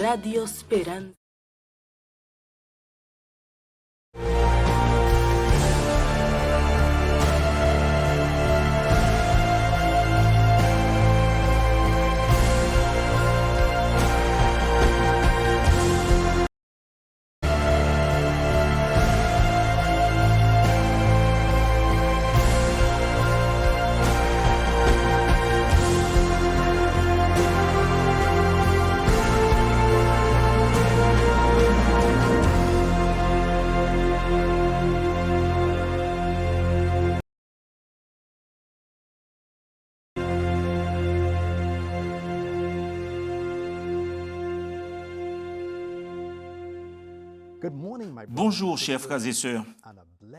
Radio Esperanza. Bonjour, chers frères et sœurs.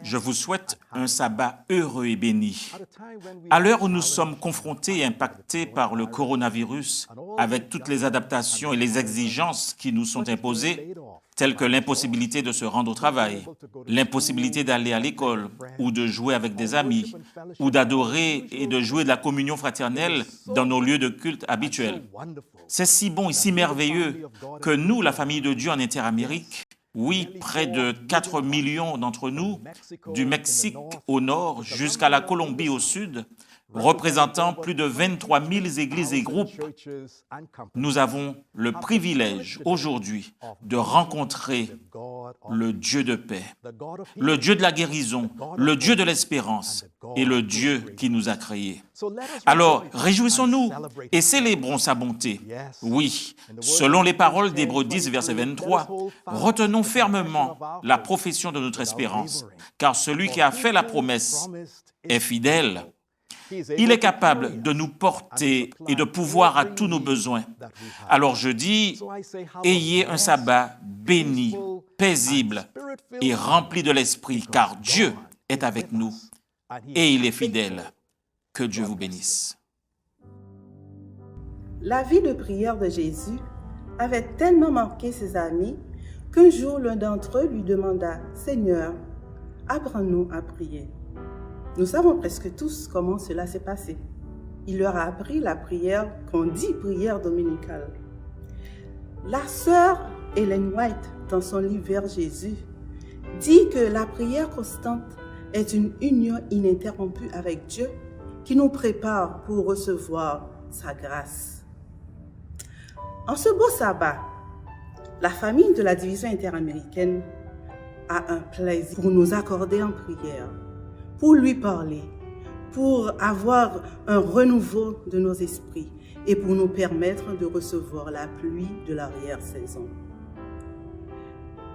Je vous souhaite un sabbat heureux et béni. À l'heure où nous sommes confrontés et impactés par le coronavirus, avec toutes les adaptations et les exigences qui nous sont imposées, telles que l'impossibilité de se rendre au travail, l'impossibilité d'aller à l'école ou de jouer avec des amis, ou d'adorer et de jouer de la communion fraternelle dans nos lieux de culte habituels. C'est si bon et si merveilleux que nous, la famille de Dieu en Interamérique, oui, près de 4 millions d'entre nous, du Mexique au nord jusqu'à la Colombie au sud, représentant plus de 23 000 églises et groupes, nous avons le privilège aujourd'hui de rencontrer le Dieu de paix, le Dieu de la guérison, le Dieu de l'espérance et le Dieu qui nous a créés. Alors, réjouissons-nous et célébrons sa bonté. Oui, selon les paroles d'Hébreux 10, verset 23, retenons fermement la profession de notre espérance, car celui qui a fait la promesse est fidèle. Il est capable de nous porter et de pouvoir à tous nos besoins. Alors je dis, ayez un sabbat béni, paisible et rempli de l'Esprit, car Dieu est avec nous et il est fidèle. Que Dieu vous bénisse. La vie de prière de Jésus avait tellement marqué ses amis qu'un jour l'un d'entre eux lui demanda « Seigneur, apprends-nous à prier ». Nous savons presque tous comment cela s'est passé. Il leur a appris la prière qu'on dit prière dominicale. La sœur Ellen White, dans son livre Vers Jésus, dit que la prière constante est une union ininterrompue avec Dieu qui nous prépare pour recevoir sa grâce. En ce beau sabbat, la famille de la division interaméricaine a un plaisir pour nous accorder en prière, pour lui parler, pour avoir un renouveau de nos esprits et pour nous permettre de recevoir la pluie de l'arrière-saison.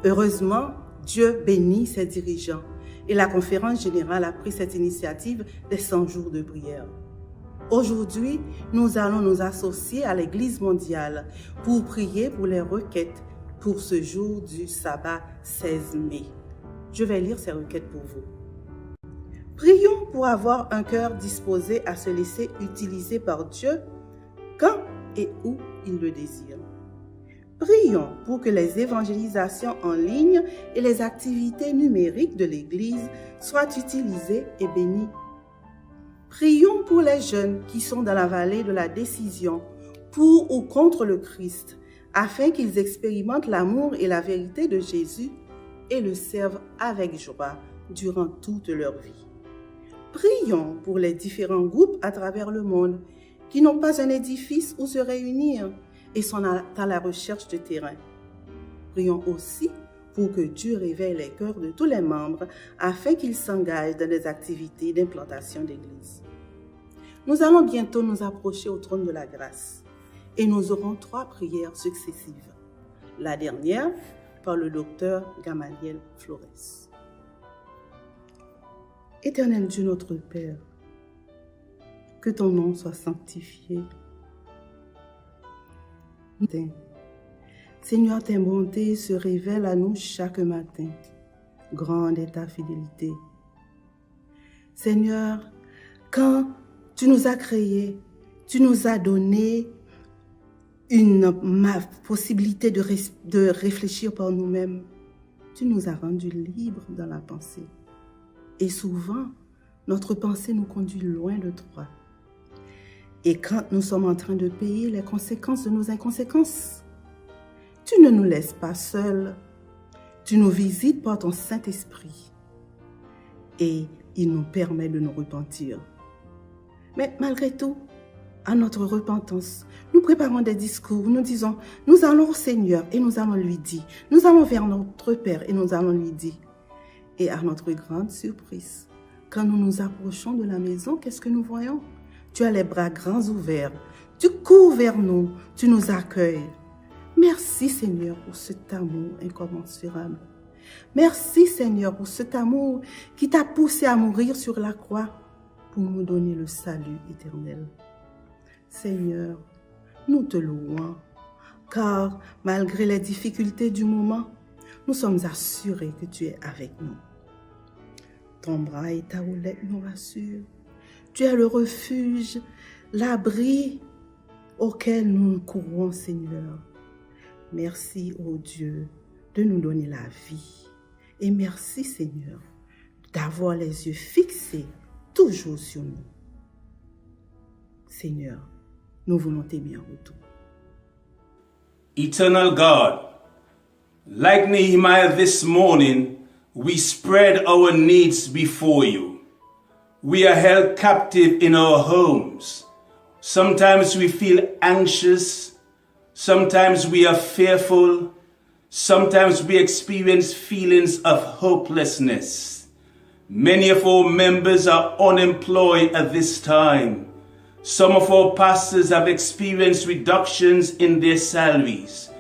Heureusement, Dieu bénit ses dirigeants et la conférence générale a pris cette initiative des 100 jours de prière. Aujourd'hui, nous allons nous associer à l'Église mondiale pour prier pour les requêtes pour ce jour du sabbat 16 mai. Je vais lire ces requêtes pour vous. Prions pour avoir un cœur disposé à se laisser utiliser par Dieu quand et où il le désire. Prions pour que les évangélisations en ligne et les activités numériques de l'Église soient utilisées et bénies. Prions pour les jeunes qui sont dans la vallée de la décision pour ou contre le Christ, afin qu'ils expérimentent l'amour et la vérité de Jésus et le servent avec joie durant toute leur vie. Prions pour les différents groupes à travers le monde qui n'ont pas un édifice où se réunir et sont à la recherche de terrain. Prions aussi pour que Dieu réveille les cœurs de tous les membres afin qu'ils s'engagent dans des activités d'implantation d'église. Nous allons bientôt nous approcher au trône de la grâce et nous aurons 3 prières successives. La dernière par le docteur Gamaliel Flores. Éternel Dieu notre Père, que ton nom soit sanctifié. Seigneur, tes bontés se révèlent à nous chaque matin. Grande est ta fidélité. Seigneur, quand tu nous as créés, tu nous as donné une possibilité de réfléchir par nous-mêmes. Tu nous as rendus libres dans la pensée. Et souvent, notre pensée nous conduit loin de toi. Et quand nous sommes en train de payer les conséquences de nos inconséquences, tu ne nous laisses pas seuls. Tu nous visites par ton Saint-Esprit et il nous permet de nous repentir. Mais malgré tout, à notre repentance, nous préparons des discours, nous disons, nous allons au Seigneur et nous allons lui dire, nous allons vers notre Père et nous allons lui dire. Et à notre grande surprise, quand nous nous approchons de la maison, qu'est-ce que nous voyons? Tu as les bras grands ouverts, tu cours vers nous, tu nous accueilles. Merci Seigneur pour cet amour incommensurable. Merci Seigneur pour cet amour qui t'a poussé à mourir sur la croix pour nous donner le salut éternel. Seigneur, nous te louons, car malgré les difficultés du moment, nous sommes assurés que tu es avec nous. Ton bras et ta houlette nous rassurent. Tu es le refuge, l'abri auquel nous courons, Seigneur. Merci, ô Dieu, de nous donner la vie. Et merci, Seigneur, d'avoir les yeux fixés toujours sur nous. Seigneur, nous voulons t'aimer en retour. Eternal God, like Nehemiah this morning, we spread our needs before you. We are held captive in our homes. Sometimes we feel anxious. Sometimes we are fearful. Sometimes we experience feelings of hopelessness. Many of our members are unemployed at this time. Some of our pastors have experienced reductions in their salaries.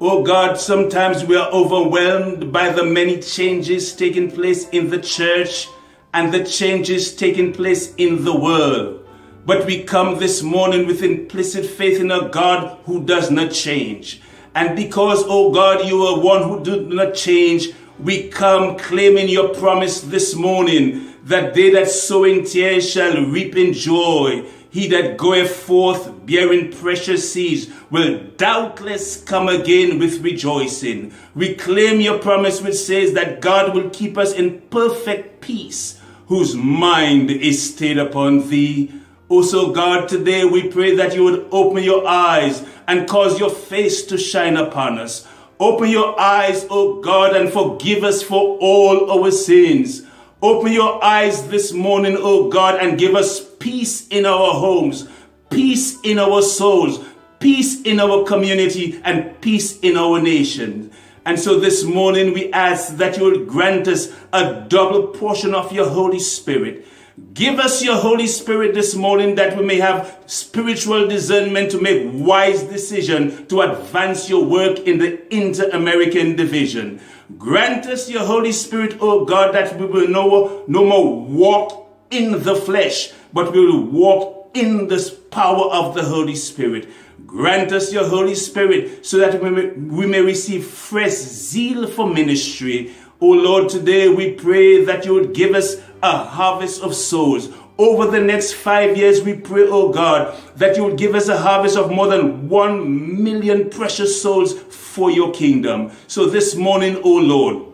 Oh God, sometimes we are overwhelmed by the many changes taking place in the church and the changes taking place in the world. But we come this morning with implicit faith in a God who does not change. And because, oh God, you are one who does not change, we come claiming your promise this morning that they that sow in tears shall reap in joy. He that goeth forth bearing precious seeds will doubtless come again with rejoicing. We claim your promise which says that God will keep us in perfect peace, whose mind is stayed upon thee. Also God, today we pray that you would open your eyes and cause your face to shine upon us. Open your eyes, O God, and forgive us for all our sins. Open your eyes this morning, O God, and give us peace in our homes, peace in our souls, peace in our community, and peace in our nation. And so this morning we ask that you will grant us a double portion of your Holy Spirit. Give us your Holy Spirit this morning that we may have spiritual discernment to make wise decisions to advance your work in the Inter-American Division. Grant us your Holy Spirit, O God, that we will no more walk in the flesh, but we will walk in the power of the Holy Spirit. Grant us your Holy Spirit so that we may receive fresh zeal for ministry. O Lord, today we pray that you would give us a harvest of souls. Over the next 5 years, we pray, oh God, that you would give us a harvest of more than 1 million precious souls for your kingdom. So this morning, oh Lord,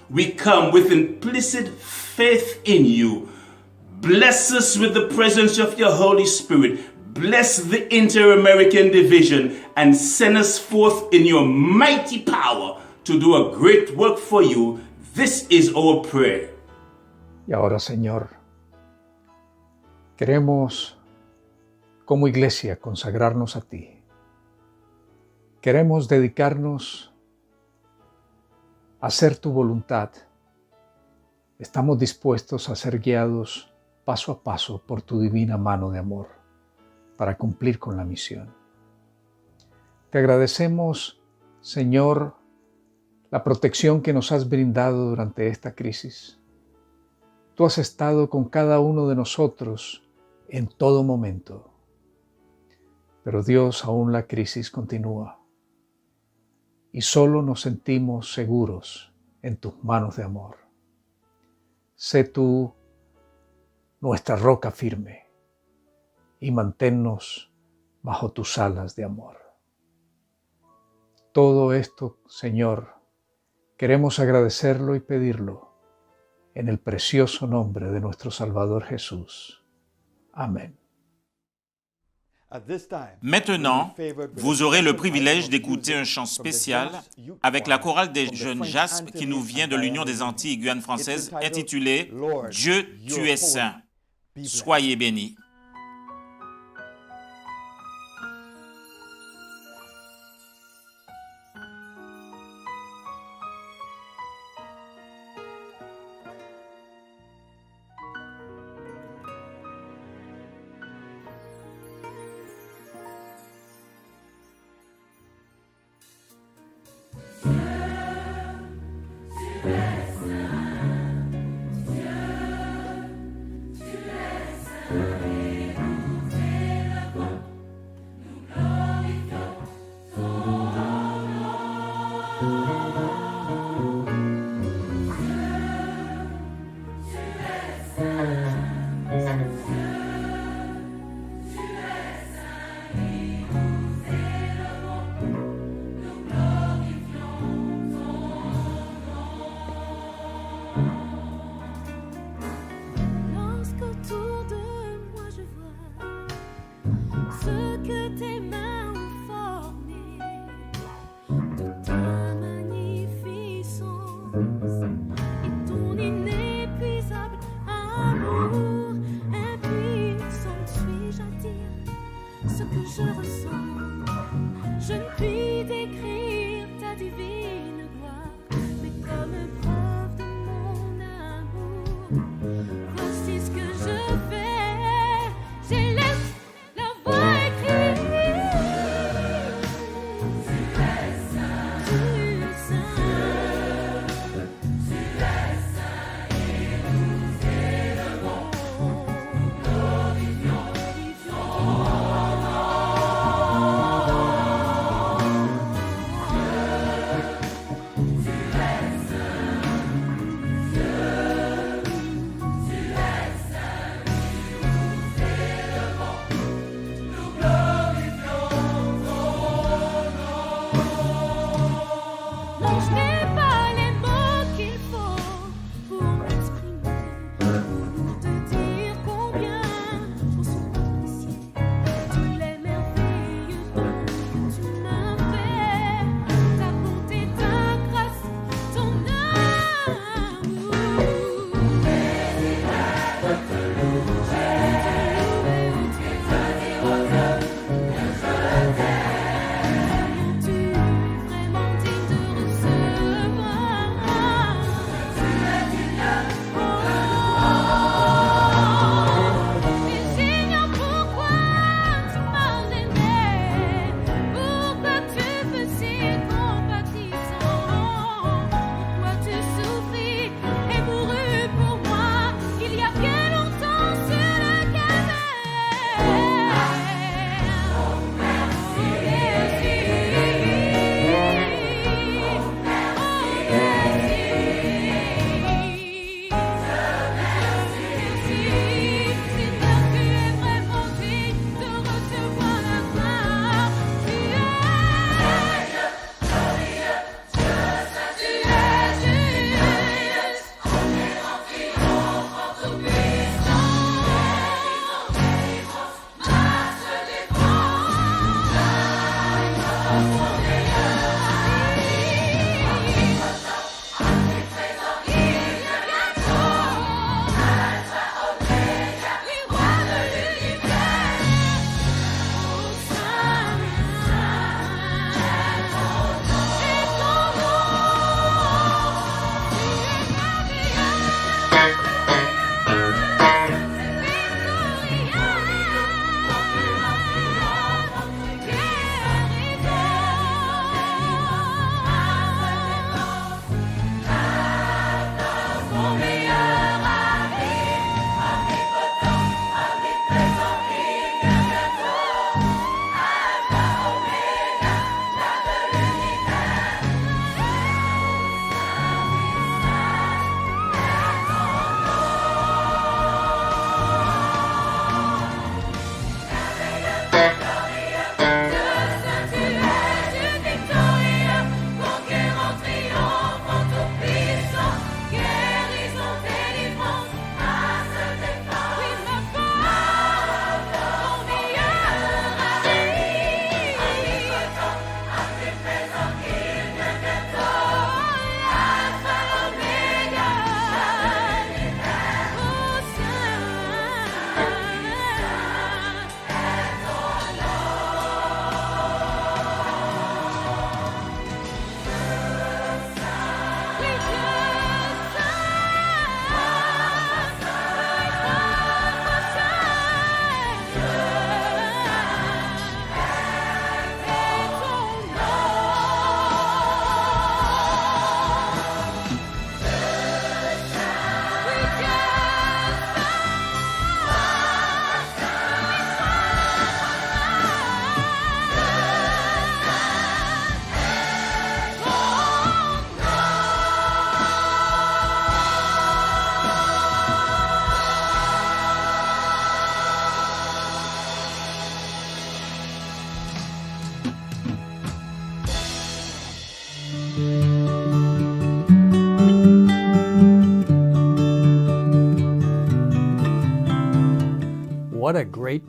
we come with implicit faith in you. Bless us with the presence of your Holy Spirit. Bless the Inter-American Division and send us forth in your mighty power to do a great work for you. This is our prayer. Y ahora, Señor, queremos como iglesia consagrarnos a ti. Queremos dedicarnos a hacer tu voluntad. Estamos dispuestos a ser guiados paso a paso por tu divina mano de amor para cumplir con la misión. Te agradecemos, Señor, la protección que nos has brindado durante esta crisis. Tú has estado con cada uno de nosotros en todo momento. Pero Dios, aún la crisis continúa y solo nos sentimos seguros en tus manos de amor. Sé tú nuestra roca firme y manténnos bajo tus alas de amor. Todo esto, Señor, queremos agradecerlo y pedirlo en el precioso nombre de nuestro Salvador Jesús. Amén. Maintenant, vous aurez le privilège d'écouter un chant spécial avec la chorale des jeunes Jaspes qui nous vient de l'Union des Antilles et Guyane française intitulé « Dieu, tu es saint ». Soyez bénis. Dieu, tu es saint.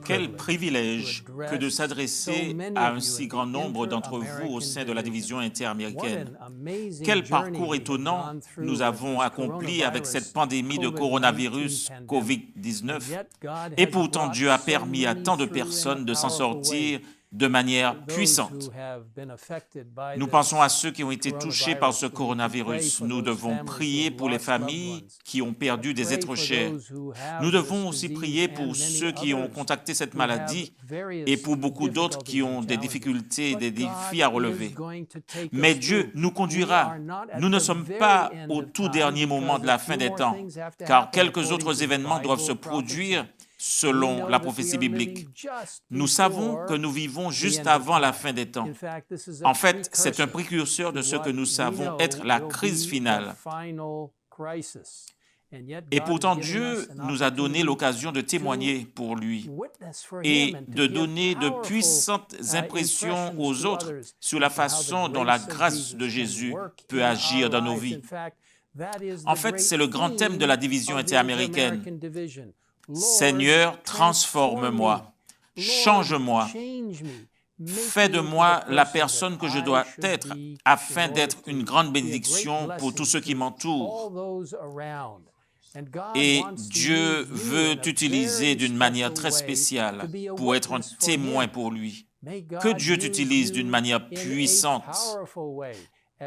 Quel privilège que de s'adresser à un si grand nombre d'entre vous au sein de la division interaméricaine. Quel parcours étonnant nous avons accompli avec cette pandémie de coronavirus COVID-19. Et pourtant, Dieu a permis à tant de personnes de s'en sortir de manière puissante. Nous pensons à ceux qui ont été touchés par ce coronavirus. Nous devons prier pour les familles qui ont perdu des êtres chers. Nous devons aussi prier pour ceux qui ont contacté cette maladie et pour beaucoup d'autres qui ont des difficultés et des défis à relever. Mais Dieu nous conduira. Nous ne sommes pas au tout dernier moment de la fin des temps, car quelques autres événements doivent se produire selon la prophétie biblique. Nous savons que nous vivons juste avant la fin des temps. En fait, c'est un précurseur de ce que nous savons être la crise finale. Et pourtant, Dieu nous a donné l'occasion de témoigner pour lui et de donner de puissantes impressions aux autres sur la façon dont la grâce de Jésus peut agir dans nos vies. En fait, c'est le grand thème de la division interaméricaine. Seigneur, transforme-moi, change-moi, fais de moi la personne que je dois être afin d'être une grande bénédiction pour tous ceux qui m'entourent. Et Dieu veut t'utiliser d'une manière très spéciale pour être un témoin pour lui. Que Dieu t'utilise d'une manière puissante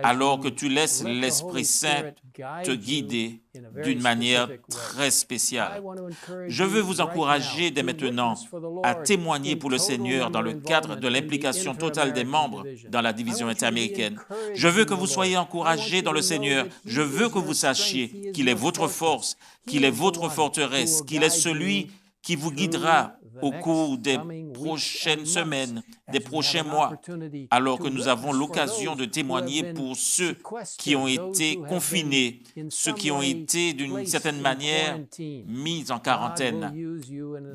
alors que tu laisses l'Esprit Saint te guider d'une manière très spéciale. Je veux vous encourager dès maintenant à témoigner pour le Seigneur dans le cadre de l'implication totale des membres dans la division interaméricaine. Je veux que vous soyez encouragés dans le Seigneur. Je veux que vous sachiez qu'il est votre force, qu'il est votre forteresse, qu'il est celui qui vous guidera au cours des prochaines semaines, des prochains mois, alors que nous avons l'occasion de témoigner pour ceux qui ont été confinés, ceux qui ont été d'une certaine manière mis en quarantaine.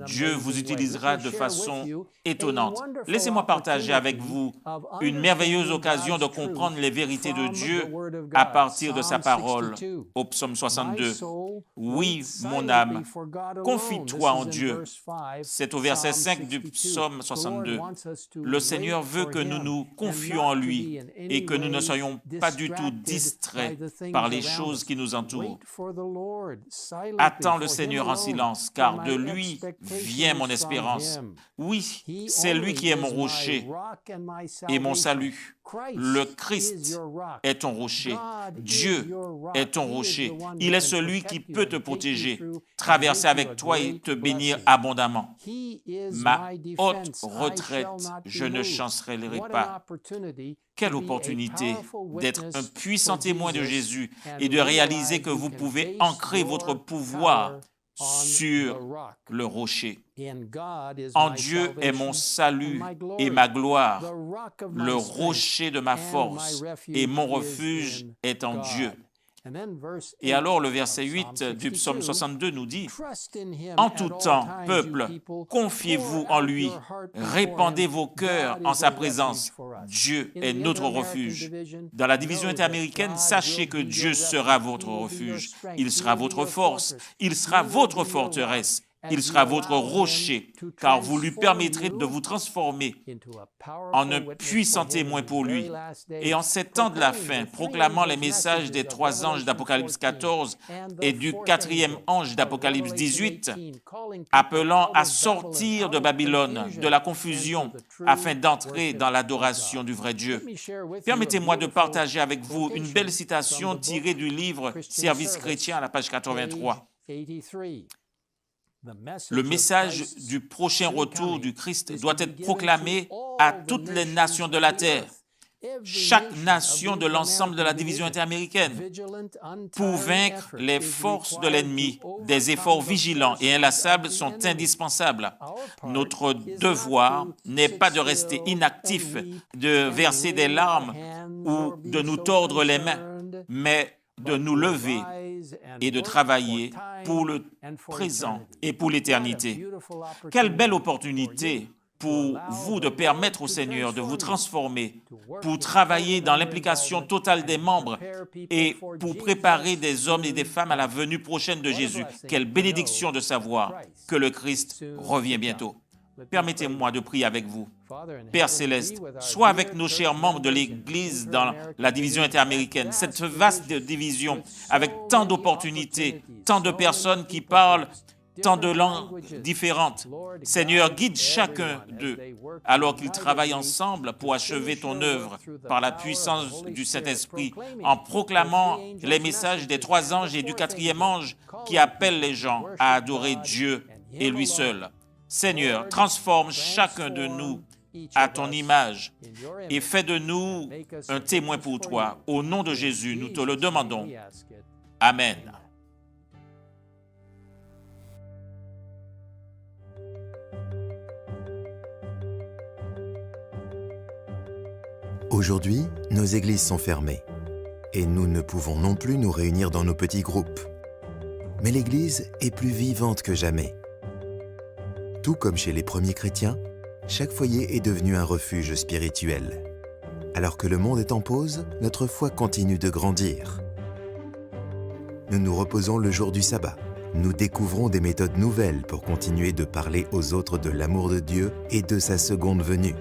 Dieu vous utilisera de façon étonnante. Laissez-moi partager avec vous une merveilleuse occasion de comprendre les vérités de Dieu à partir de sa parole au psaume 62. Oui, mon âme, confie-toi en Dieu. C'est au verset 5 du psaume 62. Le Seigneur veut que nous nous confions en lui et que nous ne soyons pas du tout distraits par les choses qui nous entourent. Attends le Seigneur en silence, car de lui vient mon espérance. Oui, c'est lui qui est mon rocher et mon salut. Le Christ est ton rocher. Dieu est ton rocher. Il est celui qui peut te protéger, traverser avec toi et te bénir abondamment. Ma haute retraite, je ne chancellerai pas. Quelle opportunité d'être un puissant témoin de Jésus et de réaliser que vous pouvez ancrer votre pouvoir sur le rocher. En Dieu est mon salut et ma gloire, le rocher de ma force, et mon refuge est en Dieu. Et alors le verset 8 du psaume 62 nous dit « En tout temps, peuple, confiez-vous en lui, répandez vos cœurs en sa présence. Dieu est notre refuge. » Dans la division interaméricaine, sachez que Dieu sera votre refuge. Il sera votre force, il sera votre forteresse. Il sera votre rocher, car vous lui permettrez de vous transformer en un puissant témoin pour lui. Et en ces temps de la fin, proclamant les messages des 3 anges d'Apocalypse 14 et du 4e ange d'Apocalypse 18, appelant à sortir de Babylone, de la confusion, afin d'entrer dans l'adoration du vrai Dieu. Permettez-moi de partager avec vous une belle citation tirée du livre « Service chrétien » à la page 83. Le message du prochain retour du Christ doit être proclamé à toutes les nations de la terre, chaque nation de l'ensemble de la division interaméricaine. Pour vaincre les forces de l'ennemi, des efforts vigilants et inlassables sont indispensables. Notre devoir n'est pas de rester inactif, de verser des larmes ou de nous tordre les mains, mais de nous lever et de travailler pour le présent et pour l'éternité. Quelle belle opportunité pour vous de permettre au Seigneur de vous transformer, pour travailler dans l'implication totale des membres et pour préparer des hommes et des femmes à la venue prochaine de Jésus. Quelle bénédiction de savoir que le Christ revient bientôt. Permettez-moi de prier avec vous. Père Céleste, sois avec nos chers membres de l'Église dans la division interaméricaine, cette vaste division avec tant d'opportunités, tant de personnes qui parlent tant de langues différentes. Seigneur, guide chacun d'eux alors qu'ils travaillent ensemble pour achever ton œuvre par la puissance du Saint-Esprit, en proclamant les messages des 3 anges et du 4e ange qui appellent les gens à adorer Dieu et lui seul. Seigneur, transforme chacun de nous à ton image et fais de nous un témoin pour toi. Au nom de Jésus, nous te le demandons. Amen. Aujourd'hui, nos églises sont fermées et nous ne pouvons non plus nous réunir dans nos petits groupes. Mais l'Église est plus vivante que jamais. Tout comme chez les premiers chrétiens, chaque foyer est devenu un refuge spirituel. Alors que le monde est en pause, notre foi continue de grandir. Nous nous reposons le jour du sabbat. Nous découvrons des méthodes nouvelles pour continuer de parler aux autres de l'amour de Dieu et de sa seconde venue.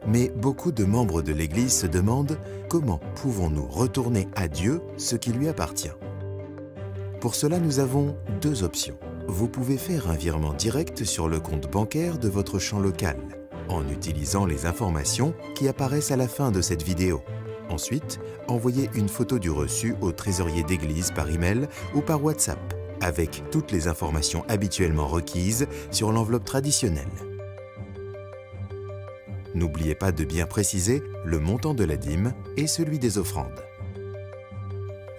Mais beaucoup de membres de l'Église se demandent comment pouvons-nous retourner à Dieu ce qui lui appartient. Pour cela, nous avons 2 options. Vous pouvez faire un virement direct sur le compte bancaire de votre champ local en utilisant les informations qui apparaissent à la fin de cette vidéo. Ensuite, envoyez une photo du reçu au trésorier d'église par email ou par WhatsApp avec toutes les informations habituellement requises sur l'enveloppe traditionnelle. N'oubliez pas de bien préciser le montant de la dîme et celui des offrandes.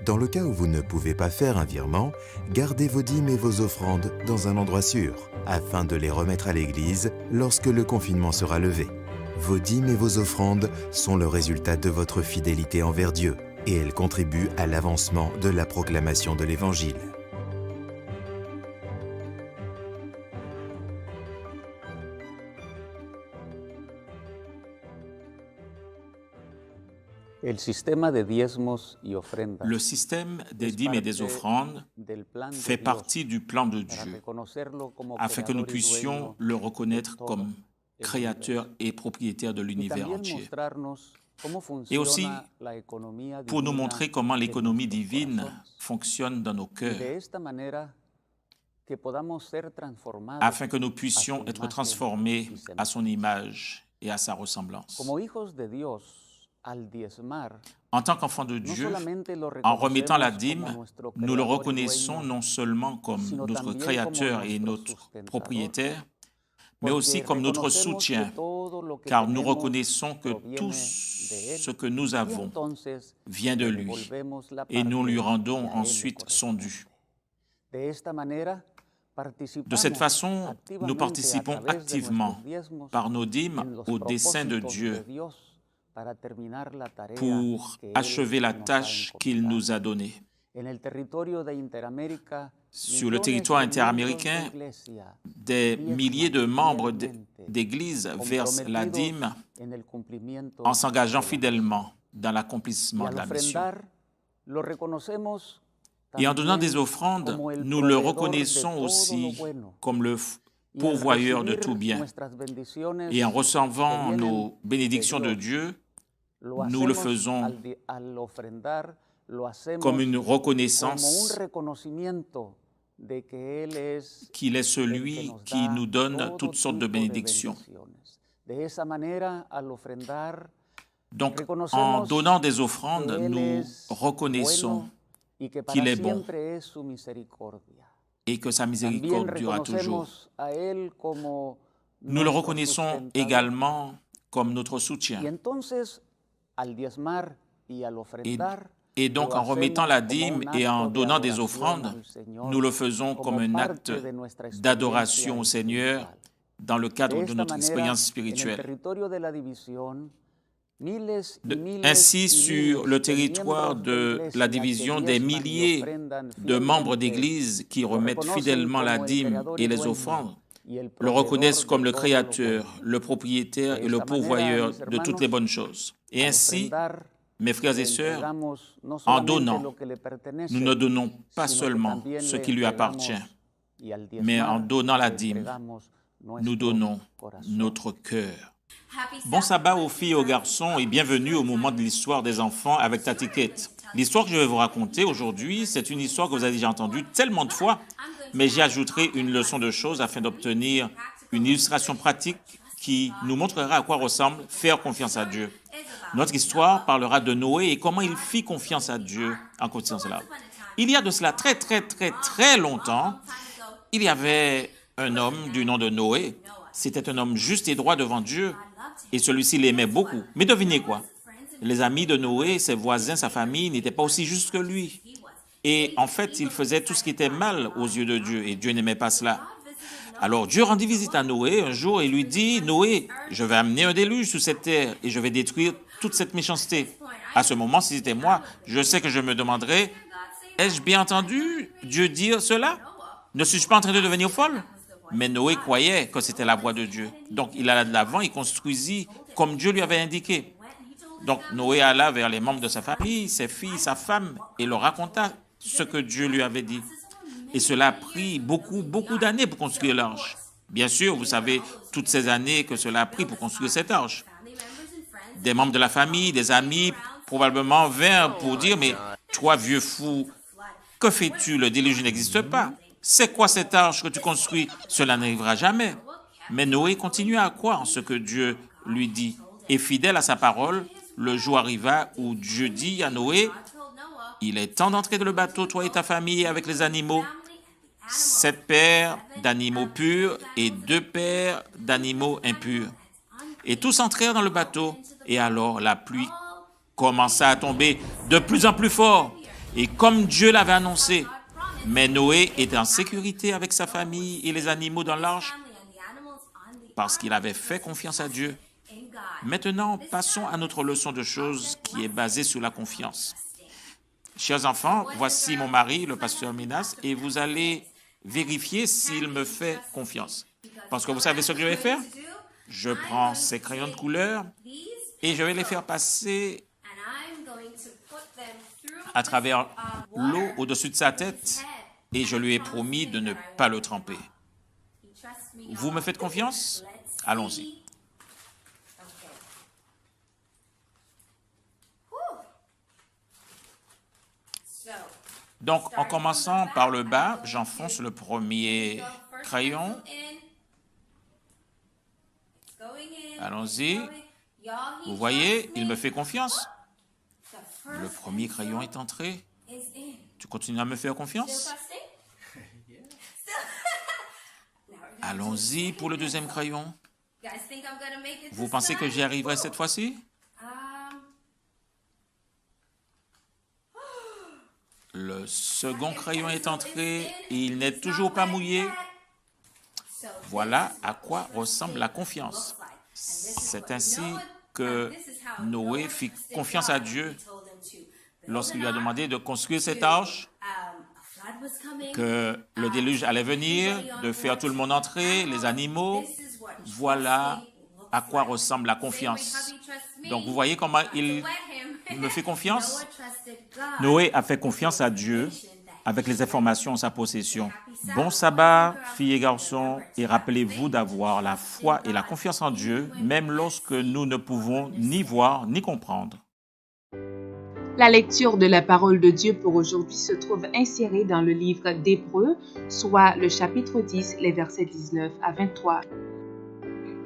Dans le cas où vous ne pouvez pas faire un virement, gardez vos dîmes et vos offrandes dans un endroit sûr, afin de les remettre à l'église lorsque le confinement sera levé. Vos dîmes et vos offrandes sont le résultat de votre fidélité envers Dieu, et elles contribuent à l'avancement de la proclamation de l'Évangile. Le système des dîmes et des offrandes fait partie du plan de Dieu, afin que nous puissions le reconnaître comme créateur et propriétaire de l'univers entier. Et aussi pour nous montrer comment l'économie divine fonctionne dans nos cœurs, afin que nous puissions être transformés à son image et à sa ressemblance. En tant qu'enfants de Dieu, en remettant la dîme, nous le reconnaissons non seulement comme notre Créateur et notre propriétaire, mais aussi comme notre soutien, car nous reconnaissons que tout ce que nous avons vient de lui, et nous lui rendons ensuite son dû. De cette façon, nous participons activement par nos dîmes au dessein de Dieu, pour achever la tâche qu'il nous a donnée. Sur le territoire interaméricain, des milliers de membres d'Église versent la dîme en s'engageant fidèlement dans l'accomplissement de la mission. Et en donnant des offrandes, nous le reconnaissons aussi comme le pourvoyeur de tout bien. Et en recevant nos bénédictions de Dieu, nous le faisons comme une reconnaissance qu'il est celui qui nous donne toutes sortes de bénédictions. Donc, en donnant des offrandes, nous reconnaissons qu'il est bon et que sa miséricorde durera toujours. Nous le reconnaissons également comme notre soutien. Et donc, en remettant la dîme et en donnant des offrandes, nous le faisons comme un acte d'adoration au Seigneur dans le cadre de notre expérience spirituelle. Ainsi, sur le territoire de la division, des milliers de membres d'Église qui remettent fidèlement la dîme et les offrandes le reconnaissent comme le créateur, le propriétaire et le pourvoyeur de toutes les bonnes choses. Et ainsi, mes frères et sœurs, en donnant, nous ne donnons pas seulement ce qui lui appartient, mais en donnant la dîme, nous donnons notre cœur. Bon sabbat aux filles et aux garçons et bienvenue au moment de l'histoire des enfants avec Tati Kate. L'histoire que je vais vous raconter aujourd'hui, c'est une histoire que vous avez déjà entendue tellement de fois, mais j'y ajouterai une leçon de choses afin d'obtenir une illustration pratique qui nous montrera à quoi ressemble faire confiance à Dieu. Notre histoire parlera de Noé et comment il fit confiance à Dieu en continuant cela. Il y a de cela très longtemps, il y avait un homme du nom de Noé. C'était un homme juste et droit devant Dieu et celui-ci l'aimait beaucoup. Mais devinez quoi? Les amis de Noé, ses voisins, sa famille n'étaient pas aussi justes que lui. Et en fait, il faisait tout ce qui était mal aux yeux de Dieu et Dieu n'aimait pas cela. Alors Dieu rendit visite à Noé un jour et lui dit, « Noé, je vais amener un déluge sur cette terre et je vais détruire toute cette méchanceté. » À ce moment, si c'était moi, je sais que je me demanderais, « Ai-je bien entendu Dieu dire cela? Ne suis-je pas en train de devenir folle? » Mais Noé croyait que c'était la voix de Dieu. Donc il alla de l'avant et construisit comme Dieu lui avait indiqué. Donc Noé alla vers les membres de sa famille, ses filles, sa femme, et leur raconta ce que Dieu lui avait dit. Et cela a pris beaucoup d'années pour construire l'arche. Bien sûr, vous savez toutes ces années que cela a pris pour construire cette arche. Des membres de la famille, des amis, probablement vinrent pour dire « Mais toi, vieux fou, que fais-tu? Le déluge n'existe pas. C'est quoi cette arche que tu construis? Cela n'arrivera jamais. » Mais Noé continua à croire en ce que Dieu lui dit. Et fidèle à sa parole, le jour arriva où Dieu dit à Noé, « Il est temps d'entrer dans le bateau, toi et ta famille, avec les animaux. 7 paires d'animaux purs et 2 paires d'animaux impurs. » Et tous entrèrent dans le bateau. Et alors la pluie commença à tomber de plus en plus fort. Et comme Dieu l'avait annoncé, mais Noé était en sécurité avec sa famille et les animaux dans l'arche parce qu'il avait fait confiance à Dieu. Maintenant, passons à notre leçon de choses qui est basée sur la confiance. Chers enfants, voici mon mari, le pasteur Minas, et vous allez vérifier s'il me fait confiance. Parce que vous savez ce que je vais faire? Je prends ces crayons de couleur et je vais les faire passer à travers l'eau au-dessus de sa tête et je lui ai promis de ne pas le tremper. Vous me faites confiance? Allons-y. Donc, en commençant par le bas, j'enfonce le premier crayon. Allons-y. Vous voyez, il me fait confiance. Le premier crayon est entré. Tu continues à me faire confiance? Allons-y pour le deuxième crayon. Vous pensez que j'y arriverai cette fois-ci? Le second crayon est entré et il n'est toujours pas mouillé. Voilà à quoi ressemble la confiance. C'est ainsi que Noé fit confiance à Dieu lorsqu'il lui a demandé de construire cette arche, que le déluge allait venir, de faire tout le monde entrer, les animaux. Voilà à quoi ressemble la confiance. Donc, vous voyez comment il me fait confiance? Noé a fait confiance à Dieu avec les informations en sa possession. Bon sabbat, filles et garçons, et rappelez-vous d'avoir la foi et la confiance en Dieu, même lorsque nous ne pouvons ni voir ni comprendre. La lecture de la parole de Dieu pour aujourd'hui se trouve insérée dans le livre d'Hébreux, soit le chapitre 10, les versets 19 à 23.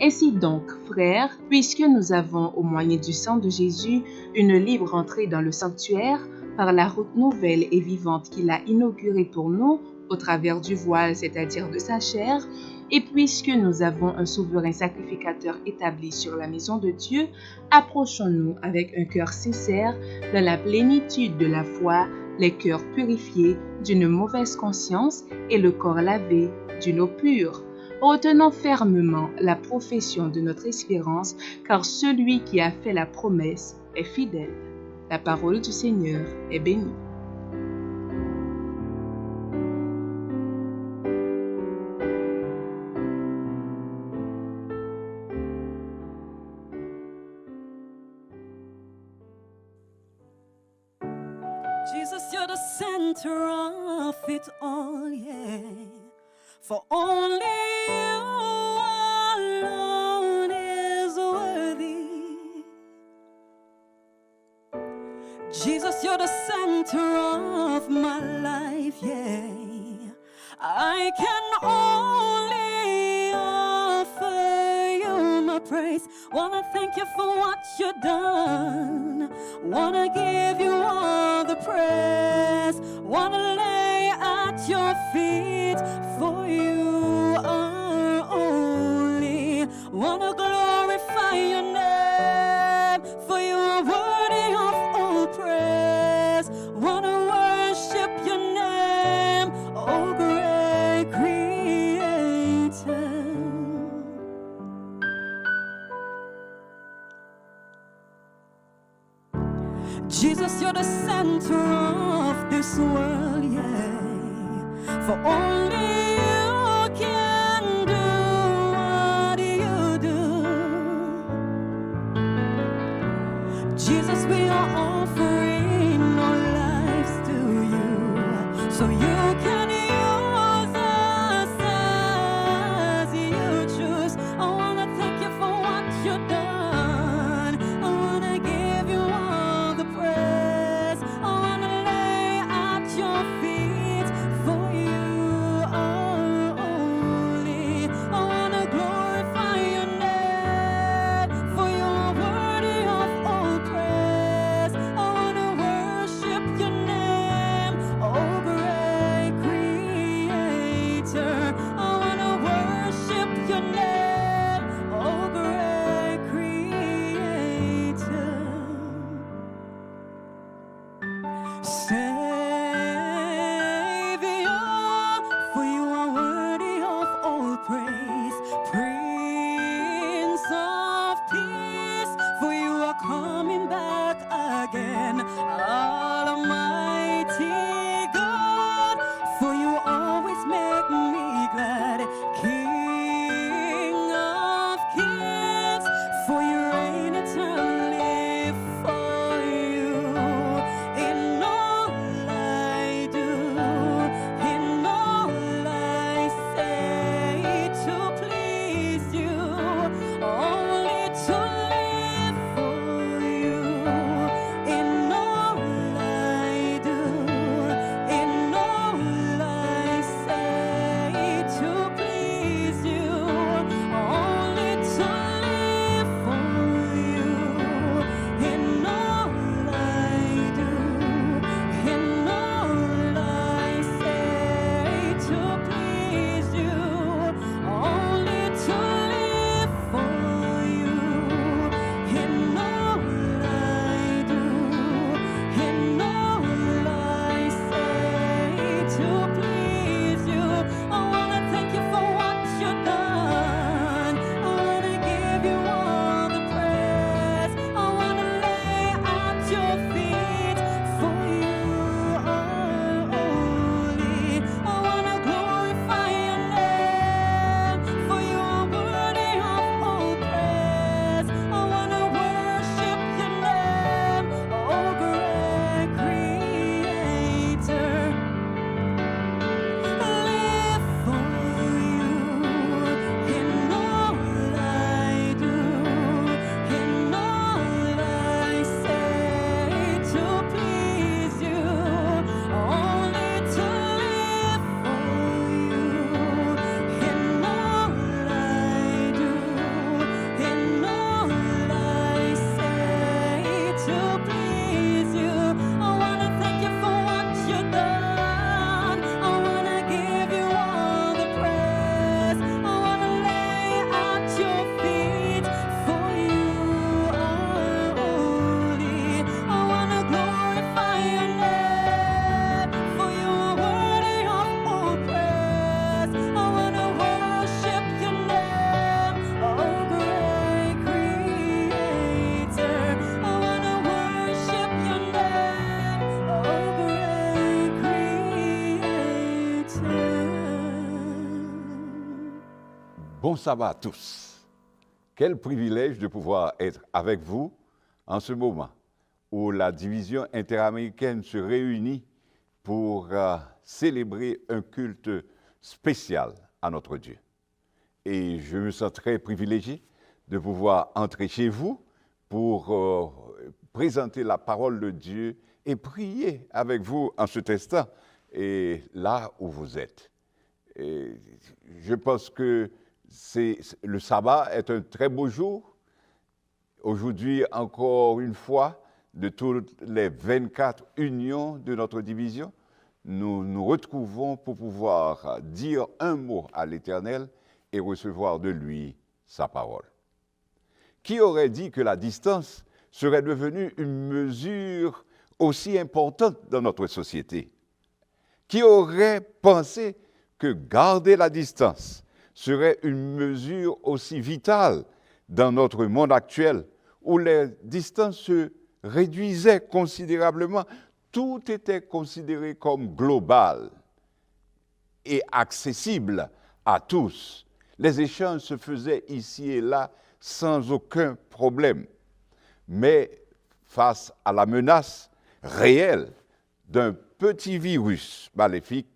Ainsi donc, frères, puisque nous avons, au moyen du sang de Jésus, une libre entrée dans le sanctuaire, par la route nouvelle et vivante qu'il a inaugurée pour nous, au travers du voile, c'est-à-dire de sa chair, et puisque nous avons un souverain sacrificateur établi sur la maison de Dieu, approchons-nous avec un cœur sincère, dans la plénitude de la foi, les cœurs purifiés d'une mauvaise conscience et le corps lavé d'une eau pure. Retenons fermement la profession de notre espérance, car celui qui a fait la promesse est fidèle. La parole du Seigneur est bénie. Jesus, you're the center of it all, yeah. For only you alone is worthy. Jesus, you're the center of my life, yeah. I can only offer you my praise. Wanna thank you for what you've done. Wanna give you all the praise. Wanna lay at your feet, for you are holy. Wanna glorify your name, for you are worthy of all praise. Wanna worship your name, oh great Creator. Jesus, you're the center of this world, yeah. For only you can do what you do. Jesus, we are offering our lives to you, so you can use us as you choose. I wanna thank you for what you've done. I wanna give you all the praise. I wanna lay at your feet, for you are holy. I wanna glorify your name, for you are worthy of all praise. I wanna worship your name, oh great Creator. I wanna worship your name, oh great Creator. Savior, for you are worthy of all praise. Prince of Peace, for you are coming back again. Almighty God, for you always make me glad. King of Kings, for you reign eternally. For you, in all I do, in all I say, to please you, only to live for you. In all I do, in all I say, to please you, only to live for you. In all I do, in all I say, to please you, only to live for you. In all I do, in all I say, to please you. I wanna thank you for what you've done. I wanna give you all the praise. I wanna lay at your feet, for you are holy. I wanna glorify your name, for you are worthy of all praise. I wanna worship your name, oh great Creator. Live for you, in all I do, in all I say, to please you, only to live for you. In all I do, in all I say, to please you. I wanna thank you for what you've done. I wanna give you all the praise. I wanna lay at your feet, for you are holy. I wanna glorify your name, for you are worthy of all praise. I wanna worship your name, oh great Creator. I wanna worship your name, oh great Creator. Bon sabbat à tous. Quel privilège de pouvoir être avec vous en ce moment où la division interaméricaine se réunit pour célébrer un culte spécial à notre Dieu. Et je me sens très privilégié de pouvoir entrer chez vous pour présenter la parole de Dieu et prier avec vous en ce instant et là où vous êtes. Et je pense que le sabbat est un très beau jour. Aujourd'hui, encore une fois, de toutes les 24 unions de notre division, nous nous retrouvons pour pouvoir dire un mot à l'Éternel et recevoir de lui sa parole. Qui aurait dit que la distance serait devenue une mesure aussi importante dans notre société? Qui aurait pensé que garder la distance serait une mesure aussi vitale dans notre monde actuel, où les distances se réduisaient considérablement, tout était considéré comme global et accessible à tous. Les échanges se faisaient ici et là sans aucun problème. Mais face à la menace réelle d'un petit virus maléfique,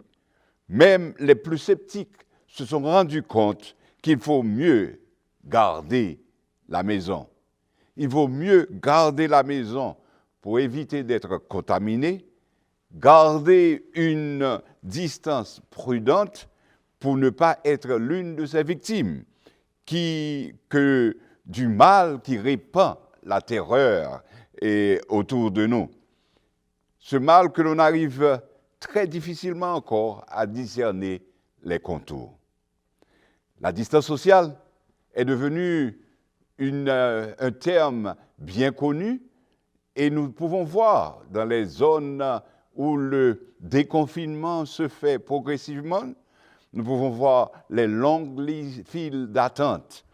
même les plus sceptiques se sont rendus compte qu'il faut mieux garder la maison. Il vaut mieux garder la maison pour éviter d'être contaminé, garder une distance prudente pour ne pas être l'une de ces victimes que du mal qui répand la terreur autour de nous. Ce mal que l'on arrive très difficilement encore à discerner les contours. La distance sociale est devenue un terme bien connu et nous pouvons voir dans les zones où le déconfinement se fait progressivement, nous pouvons voir les longues files d'attente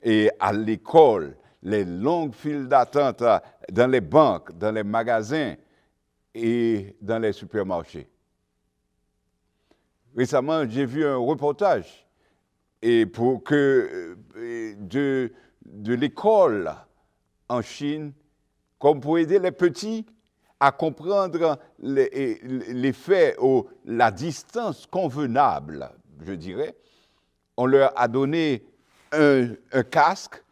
et à l'école, les longues files d'attente dans les banques, dans les magasins et dans les supermarchés. Récemment, j'ai vu un reportage de l'école en Chine, comme pour aider les petits à comprendre les faits ou la distance convenable, je dirais. On leur a donné un casque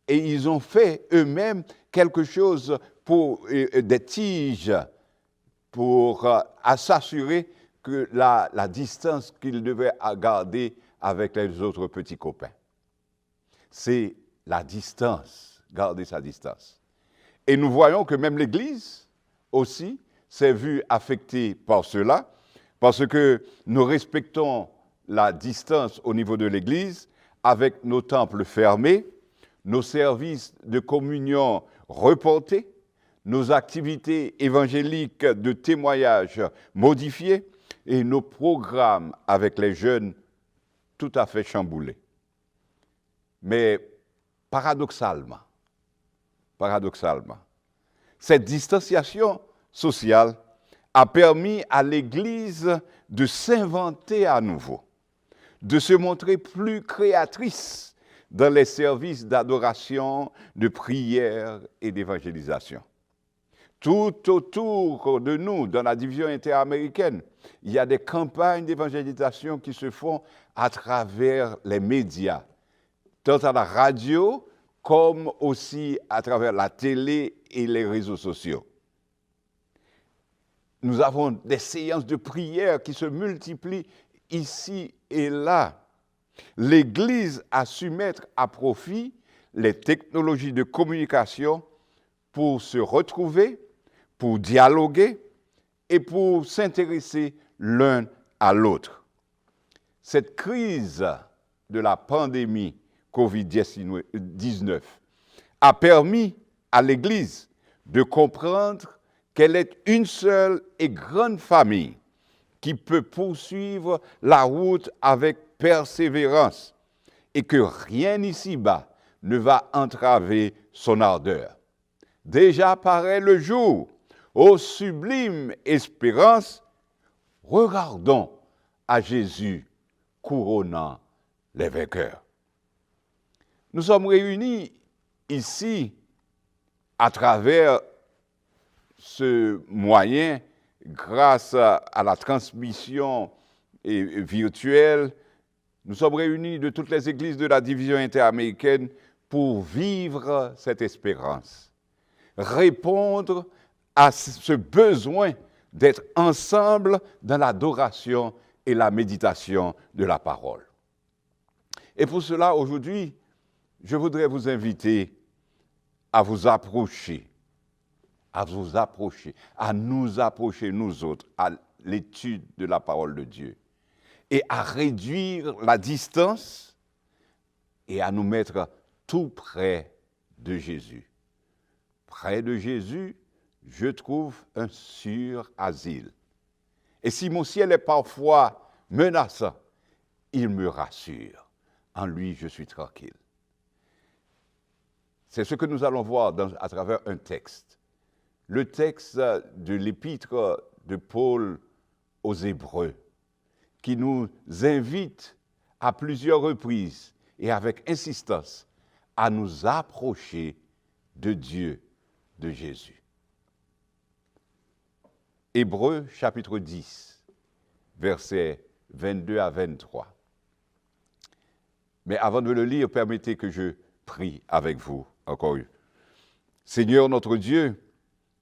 et ils ont fait eux-mêmes quelque chose pour des tiges pour s'assurer que la distance qu'ils devaient garder avec les autres petits copains. C'est la distance, garder sa distance. Et nous voyons que même l'Église aussi s'est vue affectée par cela, parce que nous respectons la distance au niveau de l'Église avec nos temples fermés, nos services de communion reportés, nos activités évangéliques de témoignage modifiées et nos programmes avec les jeunes tout à fait chamboulés. Mais paradoxalement, cette distanciation sociale a permis à l'Église de s'inventer à nouveau, de se montrer plus créatrice dans les services d'adoration, de prière et d'évangélisation. Tout autour de nous, dans la division interaméricaine, il y a des campagnes d'évangélisation qui se font à travers les médias, tant à la radio comme aussi à travers la télé et les réseaux sociaux. Nous avons des séances de prière qui se multiplient ici et là. L'Église a su mettre à profit les technologies de communication pour se retrouver, pour dialoguer et pour s'intéresser l'un à l'autre. Cette crise de la pandémie COVID-19 a permis à l'Église de comprendre qu'elle est une seule et grande famille qui peut poursuivre la route avec persévérance et que rien ici-bas ne va entraver son ardeur. Déjà paraît le jour, ô sublime espérance, regardons à Jésus couronnant les vainqueurs. Nous sommes réunis ici à travers ce moyen, grâce à la transmission virtuelle, nous sommes réunis de toutes les églises de la division interaméricaine pour vivre cette espérance, répondre à ce besoin d'être ensemble dans l'adoration et la méditation de la parole. Et pour cela, aujourd'hui, je voudrais vous inviter à vous approcher, à nous approcher, nous autres, à l'étude de la parole de Dieu, et à réduire la distance et à nous mettre tout près de Jésus. Près de Jésus, je trouve un sûr asile. Et si mon ciel est parfois menaçant, il me rassure. En lui, je suis tranquille. C'est ce que nous allons voir à travers un texte. Le texte de l'épître de Paul aux Hébreux, qui nous invite à plusieurs reprises et avec insistance à nous approcher de Dieu, de Jésus. Hébreux chapitre 10, versets 22 à 23. Mais avant de le lire, permettez que je prie avec vous encore une. Seigneur notre Dieu,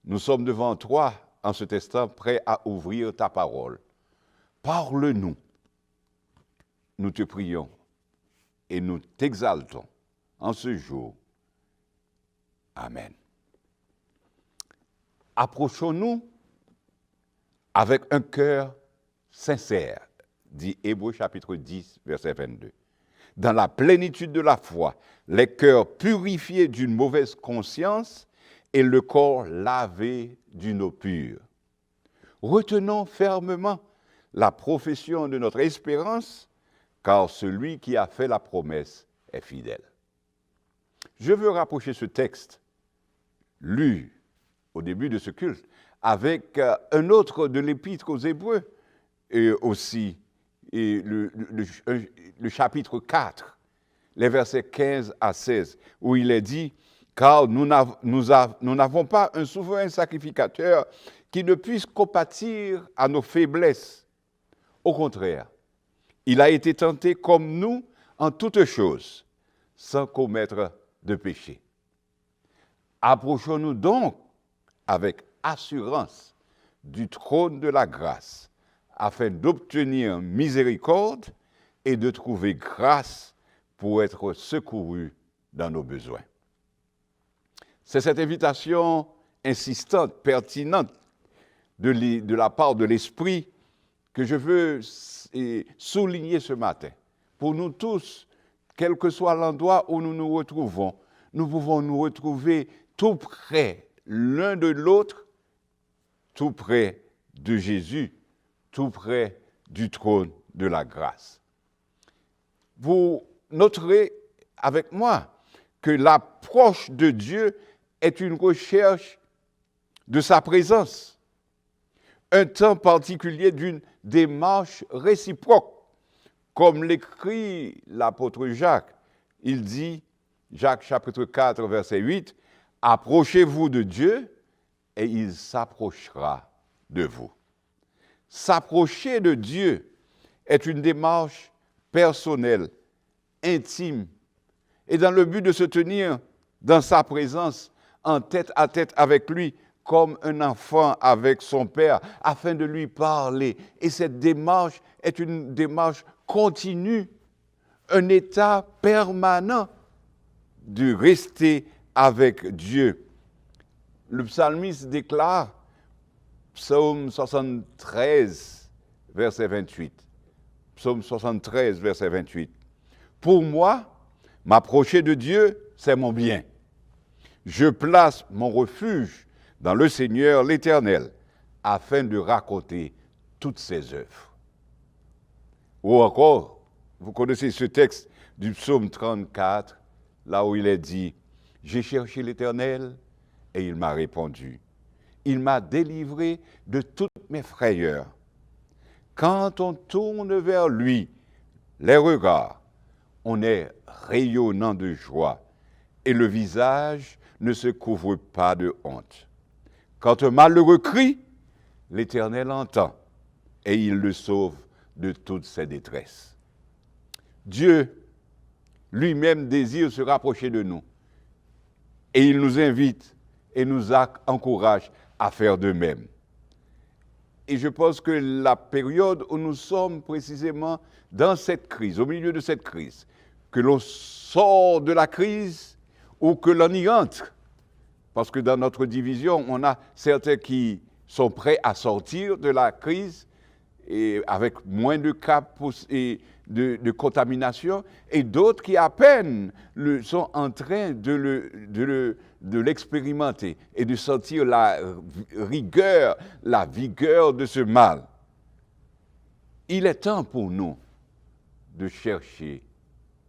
nous sommes devant toi en ce instant, prêts à ouvrir ta parole. Parle-nous. Nous te prions et nous t'exaltons en ce jour. Amen. Approchons-nous avec un cœur sincère, dit Hébreux chapitre 10, verset 22. Dans la plénitude de la foi, les cœurs purifiés d'une mauvaise conscience et le corps lavé d'une eau pure. Retenons fermement la profession de notre espérance, car celui qui a fait la promesse est fidèle. Je veux rapprocher ce texte, lu au début de ce culte, avec un autre de l'épître aux Hébreux, et aussi le chapitre 4, les versets 15 à 16, où il est dit « Car nous n'avons pas un souverain sacrificateur qui ne puisse compatir à nos faiblesses. Au contraire, il a été tenté comme nous en toutes choses, sans commettre de péché. Approchons-nous donc avec assurance du trône de la grâce, afin d'obtenir miséricorde et de trouver grâce pour être secouru dans nos besoins. » C'est cette invitation insistante, pertinente de la part de l'Esprit que je veux souligner ce matin. Pour nous tous, quel que soit l'endroit où nous nous retrouvons, nous pouvons nous retrouver tout près l'un de l'autre, tout près de Jésus, tout près du trône de la grâce. Vous noterez avec moi que l'approche de Dieu est une recherche de sa présence, un temps particulier d'une démarche réciproque. Comme l'écrit l'apôtre Jacques, il dit, Jacques chapitre 4, verset 8, « Approchez-vous de Dieu et il s'approchera de vous. » S'approcher de Dieu est une démarche personnelle, intime, et dans le but de se tenir dans sa présence, en tête à tête avec lui, comme un enfant avec son père, afin de lui parler. Et cette démarche est une démarche continue, un état permanent de rester avec Dieu. Le psalmiste déclare, Psaume 73, verset 28. Psaume 73, verset 28. « Pour moi, m'approcher de Dieu, c'est mon bien. Je place mon refuge dans le Seigneur l'Éternel, afin de raconter toutes ses œuvres. » Ou encore, vous connaissez ce texte du psaume 34, là où il est dit, « J'ai cherché l'Éternel et il m'a répondu. Il m'a délivré de toutes mes frayeurs. » Quand on tourne vers lui les regards, on est rayonnant de joie et le visage ne se couvre pas de honte. Quand un malheureux crie, l'Éternel entend et il le sauve de toutes ses détresses. Dieu lui-même désire se rapprocher de nous et il nous invite et nous encourage à faire de même. Et je pense que la période où nous sommes précisément dans cette crise, au milieu de cette crise, que l'on sort de la crise ou que l'on y entre, parce que dans notre division, on a certains qui sont prêts à sortir de la crise et avec moins de cas et de contamination, et d'autres qui à peine sont en train de l'expérimenter et de sentir la rigueur, la vigueur de ce mal. Il est temps pour nous de chercher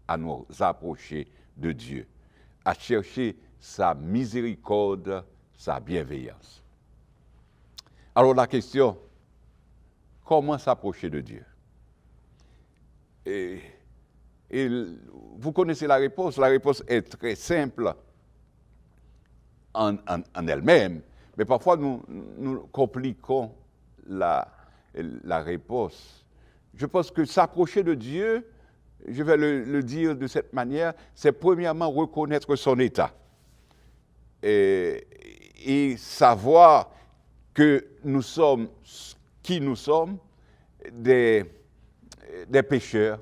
à nous approcher de Dieu, à chercher sa miséricorde, sa bienveillance. Alors la question, comment s'approcher de Dieu? Et vous connaissez la réponse est très simple en elle-même, mais parfois nous compliquons la réponse. Je pense que s'approcher de Dieu, je vais le dire de cette manière, c'est premièrement reconnaître son état et savoir que nous sommes qui nous sommes, des pécheurs,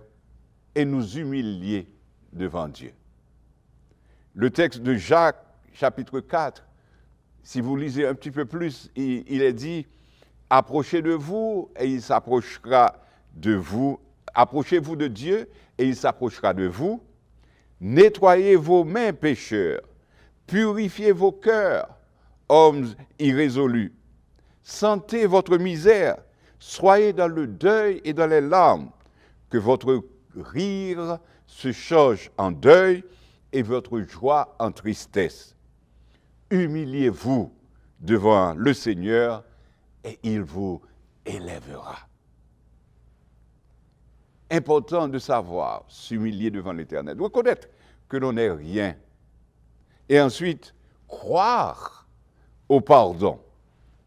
et nous humilier devant Dieu. Le texte de Jacques, chapitre 4, si vous lisez un petit peu plus, il est dit « Approchez de vous, et il s'approchera de vous. Approchez-vous de Dieu, et il s'approchera de vous. Nettoyez vos mains, pécheurs. Purifiez vos cœurs, hommes irrésolus. Sentez votre misère. Soyez dans le deuil et dans les larmes. Que votre rire se change en deuil et votre joie en tristesse. Humiliez-vous devant le Seigneur et il vous élèvera. » Important de savoir s'humilier devant l'Éternel, reconnaître que l'on n'est rien. Et ensuite, croire au pardon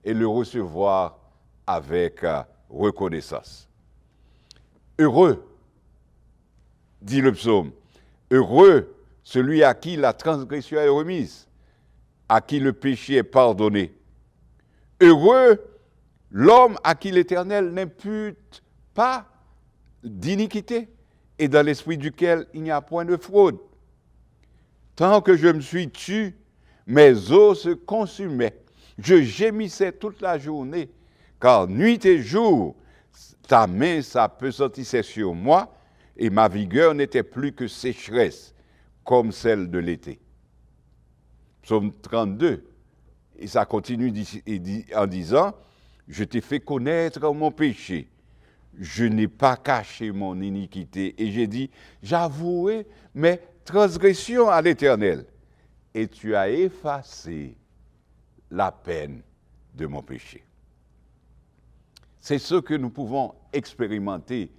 et le recevoir avec reconnaissance. Heureux, dit le psaume, heureux celui à qui la transgression est remise, à qui le péché est pardonné. Heureux l'homme à qui l'Éternel n'impute pas d'iniquité et dans l'esprit duquel il n'y a point de fraude. Tant que je me suis tu, mes os se consumaient. Je gémissais toute la journée, car nuit et jour, ta main s'appesantissait sur moi, et ma vigueur n'était plus que sécheresse, comme celle de l'été. Psaume 32, et ça continue en disant, « Je t'ai fait connaître mon péché, je n'ai pas caché mon iniquité, et j'ai dit, j'avouerai mes transgressions à l'Éternel, et tu as effacé la peine de mon péché. » C'est ce que nous pouvons expérimenter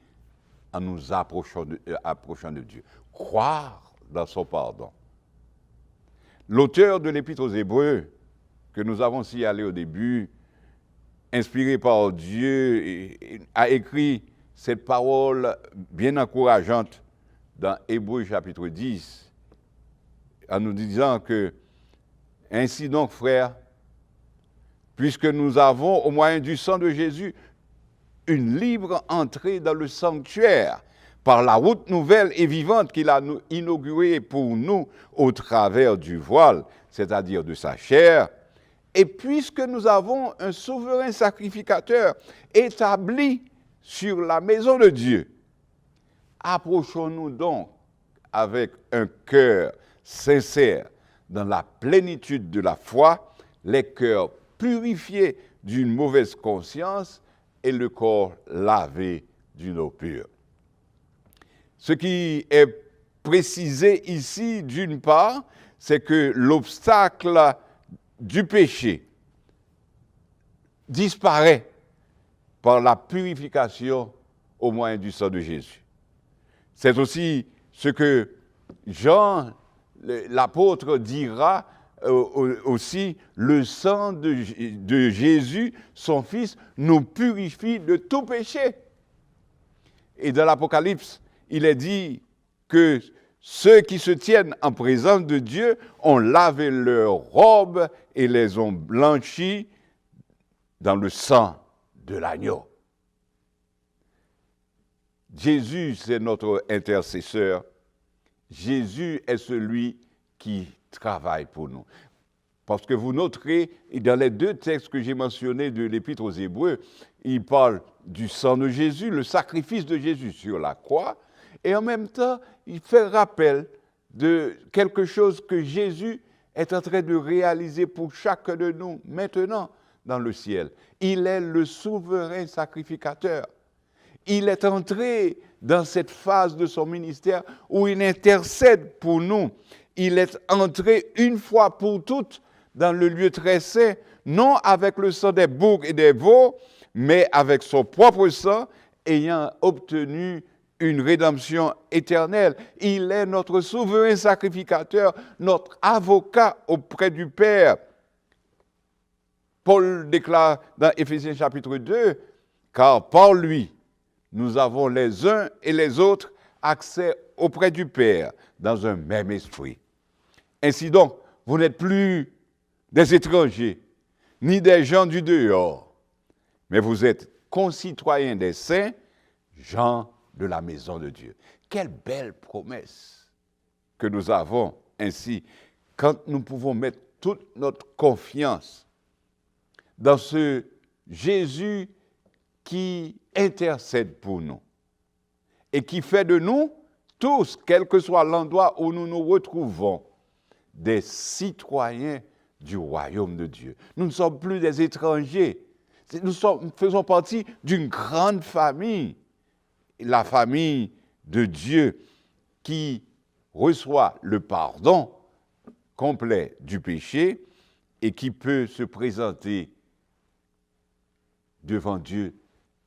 en nous approchant de Dieu. Croire dans son pardon. L'auteur de l'Épître aux Hébreux, que nous avons signalé au début, inspiré par Dieu, a écrit cette parole bien encourageante dans Hébreux chapitre 10, en nous disant que, ainsi donc, frères, puisque nous avons, au moyen du sang de Jésus, une libre entrée dans le sanctuaire par la route nouvelle et vivante qu'il a inaugurée pour nous au travers du voile, c'est-à-dire de sa chair, et puisque nous avons un souverain sacrificateur établi sur la maison de Dieu, approchons-nous donc avec un cœur sincère dans la plénitude de la foi, les cœurs purifiés d'une mauvaise conscience et le corps lavé d'une eau pure. Ce qui est précisé ici, d'une part, c'est que l'obstacle du péché disparaît par la purification au moyen du sang de Jésus. C'est aussi ce que Jean, l'apôtre, dira aussi, le sang de Jésus, son Fils, nous purifie de tout péché. Et dans l'Apocalypse, il est dit que ceux qui se tiennent en présence de Dieu ont lavé leurs robes et les ont blanchis dans le sang de l'agneau. Jésus, c'est notre intercesseur. Jésus est celui qui travaille pour nous. Parce que vous noterez, dans les deux textes que j'ai mentionnés de l'Épître aux Hébreux, il parle du sang de Jésus, le sacrifice de Jésus sur la croix, et en même temps, il fait rappel de quelque chose que Jésus est en train de réaliser pour chacun de nous maintenant dans le ciel. Il est le souverain sacrificateur. Il est entré dans cette phase de son ministère où il intercède pour nous. Il est entré une fois pour toutes dans le lieu très saint, non avec le sang des boucs et des veaux, mais avec son propre sang, ayant obtenu une rédemption éternelle. Il est notre souverain sacrificateur, notre avocat auprès du Père. Paul déclare dans Éphésiens chapitre 2, « Car par lui, nous avons les uns et les autres accès auprès du Père dans un même esprit. » Ainsi donc, vous n'êtes plus des étrangers, ni des gens du dehors, mais vous êtes concitoyens des saints, gens de la maison de Dieu. Quelle belle promesse que nous avons ainsi, quand nous pouvons mettre toute notre confiance dans ce Jésus qui intercède pour nous et qui fait de nous tous, quel que soit l'endroit où nous nous retrouvons, des citoyens du royaume de Dieu. Nous ne sommes plus des étrangers. Nous faisons partie d'une grande famille, la famille de Dieu qui reçoit le pardon complet du péché et qui peut se présenter devant Dieu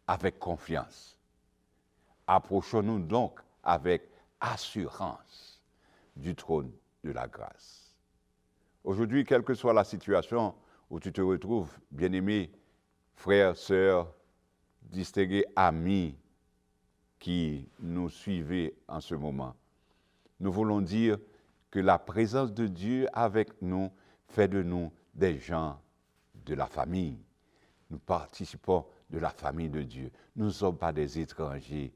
avec confiance. Approchons-nous donc avec assurance du trône de la grâce. Aujourd'hui, quelle que soit la situation où tu te retrouves, bien-aimé, frères, sœurs, distingués amis qui nous suivez en ce moment, nous voulons dire que la présence de Dieu avec nous fait de nous des gens de la famille. Nous participons de la famille de Dieu. Nous ne sommes pas des étrangers.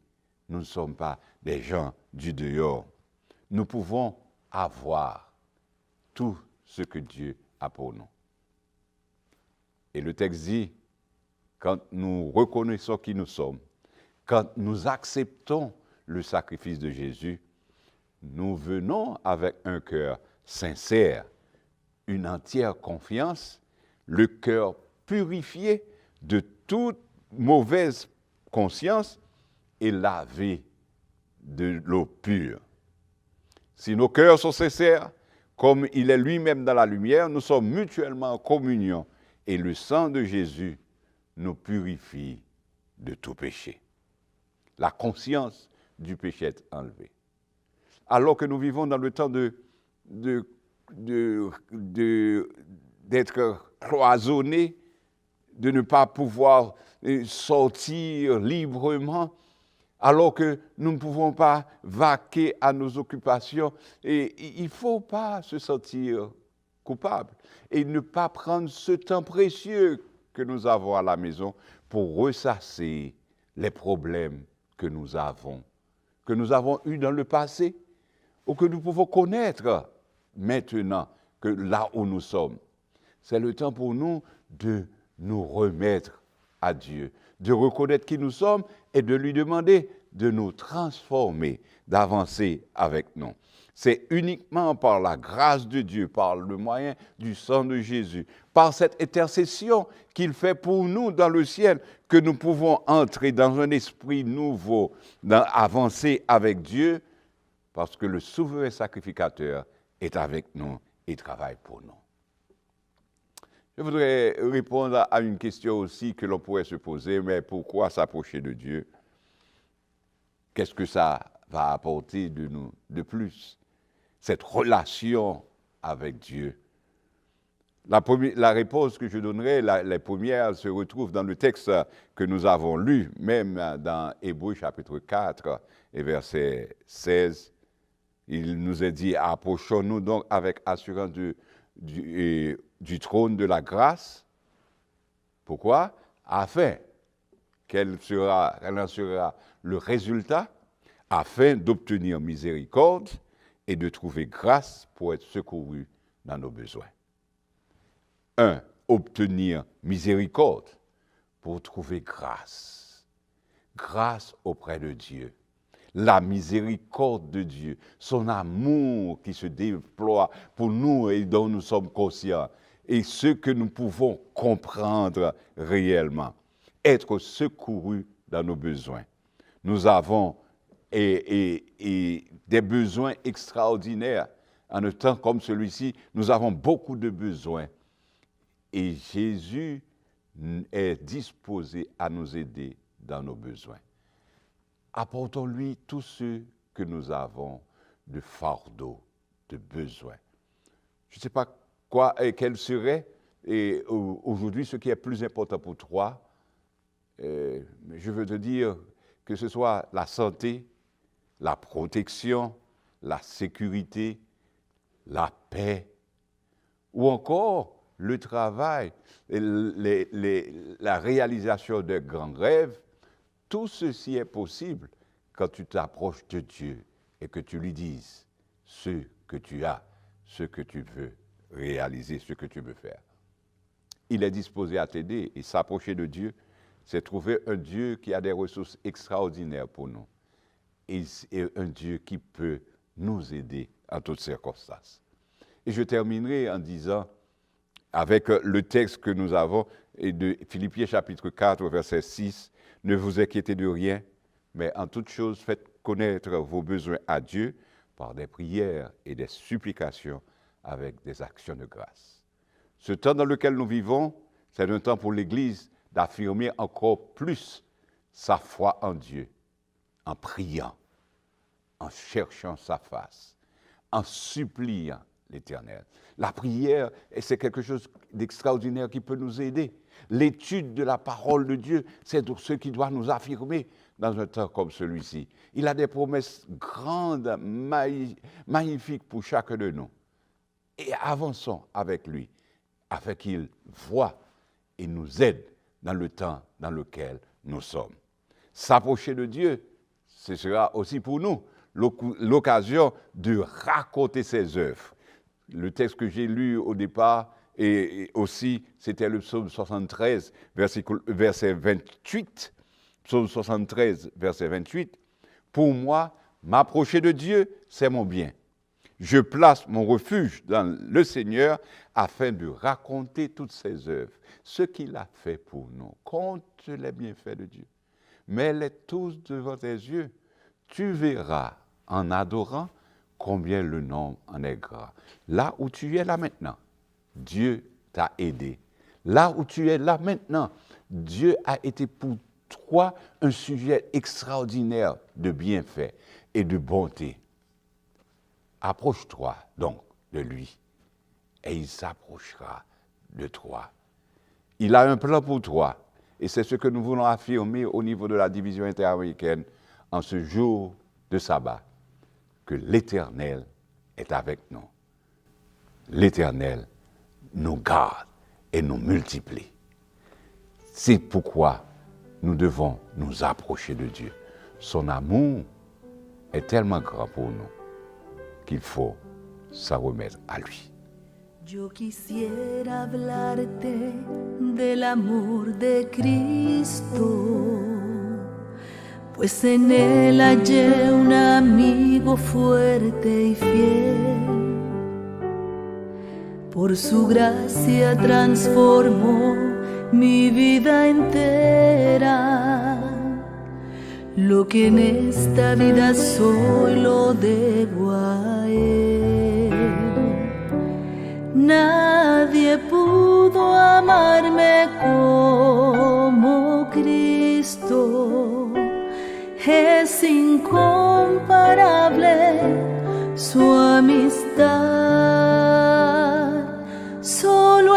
Nous ne sommes pas des gens du dehors. Nous pouvons avoir tout ce que Dieu a pour nous. Et le texte dit, quand nous reconnaissons qui nous sommes, quand nous acceptons le sacrifice de Jésus, nous venons avec un cœur sincère, une entière confiance, le cœur purifié de toute mauvaise conscience et lavé de l'eau pure. Si nos cœurs sont sincères, comme il est lui-même dans la lumière, nous sommes mutuellement en communion et le sang de Jésus nous purifie de tout péché. La conscience du péché est enlevée. Alors que nous vivons dans le temps d'être cloisonnés, de ne pas pouvoir sortir librement, alors que nous ne pouvons pas vaquer à nos occupations. Et il ne faut pas se sentir coupable et ne pas prendre ce temps précieux que nous avons à la maison pour ressasser les problèmes que nous avons eus dans le passé ou que nous pouvons connaître maintenant que là où nous sommes. C'est le temps pour nous de nous remettre à Dieu, de reconnaître qui nous sommes et de lui demander de nous transformer, d'avancer avec nous. C'est uniquement par la grâce de Dieu, par le moyen du sang de Jésus, par cette intercession qu'il fait pour nous dans le ciel, que nous pouvons entrer dans un esprit nouveau, avancer avec Dieu, parce que le souverain sacrificateur est avec nous et travaille pour nous. Je voudrais répondre à une question aussi que l'on pourrait se poser, mais pourquoi s'approcher de Dieu? Qu'est-ce que ça va apporter de nous de plus? Cette relation avec Dieu. La réponse que je donnerai, les premières se retrouvent dans le texte que nous avons lu, même dans Hébreux chapitre 4 et verset 16. Il nous est dit, approchons-nous donc avec assurance du trône de la grâce. Pourquoi? Afin quel en sera le résultat, afin d'obtenir miséricorde et de trouver grâce pour être secouru dans nos besoins. 1. Obtenir miséricorde pour trouver grâce. Grâce auprès de Dieu. La miséricorde de Dieu, son amour qui se déploie pour nous et dont nous sommes conscients, et ce que nous pouvons comprendre réellement, être secourus dans nos besoins. Nous avons des besoins extraordinaires. En un temps comme celui-ci, nous avons beaucoup de besoins. Et Jésus est disposé à nous aider dans nos besoins. Apportons-lui tout ce que nous avons de fardeau, de besoin. Je ne sais pas quel serait aujourd'hui ce qui est plus important pour toi. Je veux te dire que ce soit la santé, la protection, la sécurité, la paix, ou encore le travail, la réalisation de grands rêves. Tout ceci est possible quand tu t'approches de Dieu et que tu lui dises ce que tu as, ce que tu veux réaliser, ce que tu veux faire. Il est disposé à t'aider et s'approcher de Dieu, c'est trouver un Dieu qui a des ressources extraordinaires pour nous et un Dieu qui peut nous aider en toutes circonstances. Et je terminerai en disant, avec le texte que nous avons de Philippiens chapitre 4, verset 6, « Ne vous inquiétez de rien, mais en toute chose faites connaître vos besoins à Dieu par des prières et des supplications avec des actions de grâce. » Ce temps dans lequel nous vivons, c'est un temps pour l'Église d'affirmer encore plus sa foi en Dieu, en priant, en cherchant sa face, en suppliant l'Éternel. La prière, c'est quelque chose d'extraordinaire qui peut nous aider. L'étude de la parole de Dieu, c'est ce qui doit nous affirmer dans un temps comme celui-ci. Il a des promesses grandes, magnifiques pour chacun de nous. Et avançons avec lui, afin qu'il voie et nous aide dans le temps dans lequel nous sommes. S'approcher de Dieu, ce sera aussi pour nous l'occasion de raconter ses œuvres. Le texte que j'ai lu au départ, et aussi, c'était le psaume 73, verset 28. Psaume 73, verset 28. « Pour moi, m'approcher de Dieu, c'est mon bien. Je place mon refuge dans le Seigneur afin de raconter toutes ses œuvres, ce qu'il a fait pour nous. Compte les bienfaits de Dieu. Mets-les tous devant tes yeux. Tu verras en adorant combien le nom en est grand. » Là où tu es là maintenant, Dieu t'a aidé. Là où tu es là maintenant, Dieu a été pour toi un sujet extraordinaire de bienfaits et de bonté. Approche-toi donc de lui et il s'approchera de toi. Il a un plan pour toi et c'est ce que nous voulons affirmer au niveau de la division interaméricaine en ce jour de sabbat, que l'Éternel est avec nous. L'Éternel nous garde et nous multiplie. C'est pourquoi nous devons nous approcher de Dieu. Son amour est tellement grand pour nous qu'il faut s'en remettre à lui. Yo quisiera hablarte del amor de Cristo, pues en él hallé un amigo fuerte y fiel. Por su gracia transformó mi vida entera. Lo que en esta vida soy lo debo a él. Nadie pudo amarme como Cristo. Es incomparable su amistad. Solo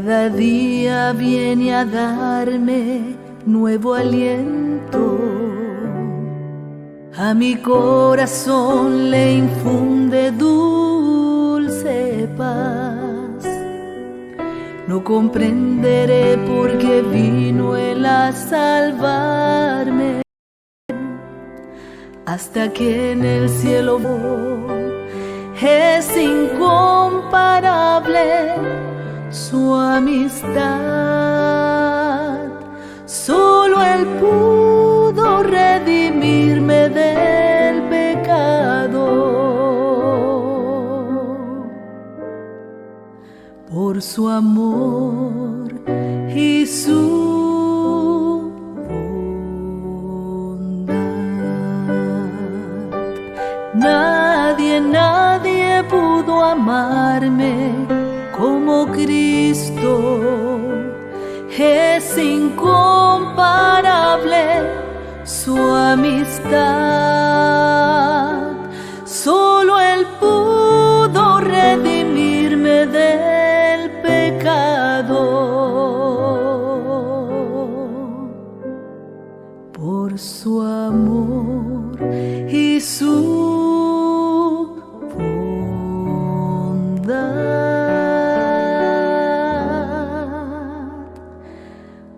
Cada día viene a darme nuevo aliento. A mi corazón le infunde dulce paz. No comprenderé por qué vino Él a salvarme, hasta que en el cielo es incomparable su amistad. Solo Él pudo redimirme del pecado. Por su amor y su bondad. Nadie pudo amarme como Cristo. Es incomparable su amistad. Solo Él pudo redimirme del pecado. Por su amor y su bondad.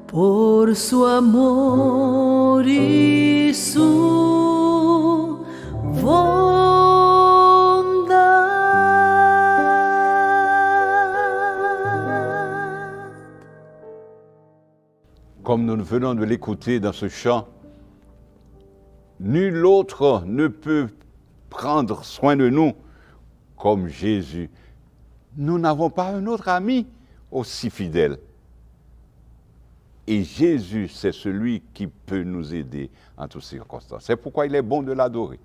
Por su amor y su bondad. Comme nous venons de l'écouter dans ce chant, nul autre ne peut prendre soin de nous comme Jésus. Nous n'avons pas un autre ami aussi fidèle. Et Jésus, c'est celui qui peut nous aider en toutes circonstances. C'est pourquoi il est bon de l'adorer,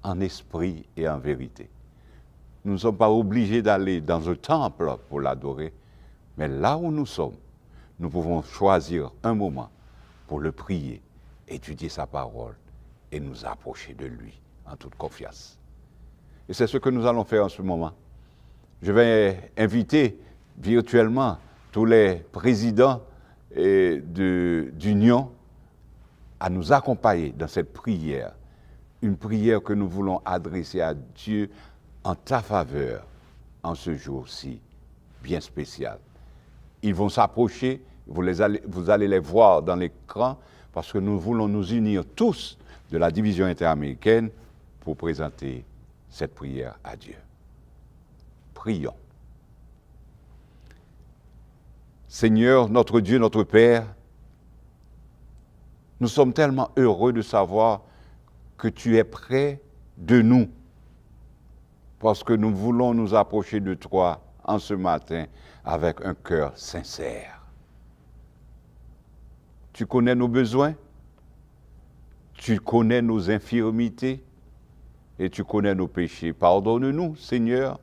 en esprit et en vérité. Nous ne sommes pas obligés d'aller dans un temple pour l'adorer, mais là où nous sommes, nous pouvons choisir un moment pour le prier, étudier sa parole et nous approcher de lui en toute confiance. Et c'est ce que nous allons faire en ce moment. Je vais inviter virtuellement tous les présidents d'union à nous accompagner dans cette prière, une prière que nous voulons adresser à Dieu en ta faveur en ce jour-ci bien spécial. Ils vont s'approcher, vous allez les voir dans l'écran parce que nous voulons nous unir tous de la division interaméricaine pour présenter cette prière à Dieu. Prions. Seigneur, notre Dieu, notre Père, nous sommes tellement heureux de savoir que tu es près de nous, parce que nous voulons nous approcher de toi en ce matin avec un cœur sincère. Tu connais nos besoins, tu connais nos infirmités et tu connais nos péchés. Pardonne-nous, Seigneur,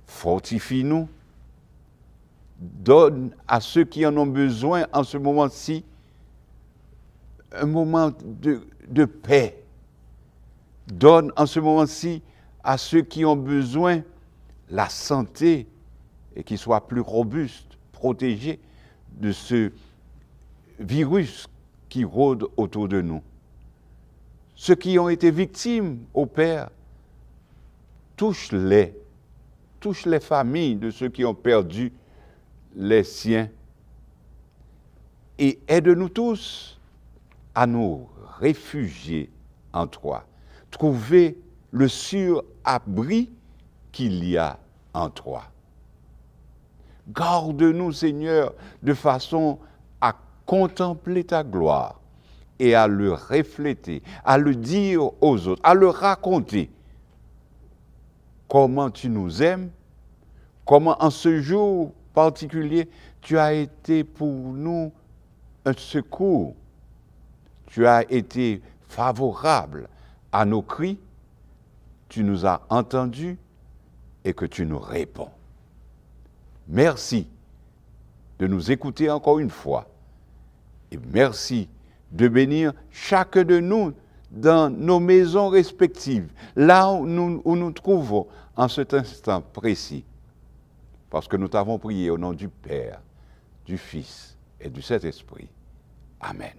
fortifie-nous. Donne à ceux qui en ont besoin en ce moment-ci un moment de paix. Donne en ce moment-ci à ceux qui ont besoin la santé et qui soient plus robustes, protégés de ce virus qui rôde autour de nous. Ceux qui ont été victimes, ô Père, touche-les familles de ceux qui ont perdu les siens, et aide-nous tous à nous réfugier en toi, trouver le sur-abri qu'il y a en toi. Garde-nous, Seigneur, de façon à contempler ta gloire et à le refléter, à le dire aux autres, à le raconter comment tu nous aimes, comment en ce jour particulier, tu as été pour nous un secours. Tu as été favorable à nos cris, tu nous as entendus et que tu nous réponds. Merci de nous écouter encore une fois et merci de bénir chacun de nous dans nos maisons respectives, là où nous trouvons en cet instant précis. parce que nous t'avons prié au nom du Père, du Fils et du Saint-Esprit. Amen.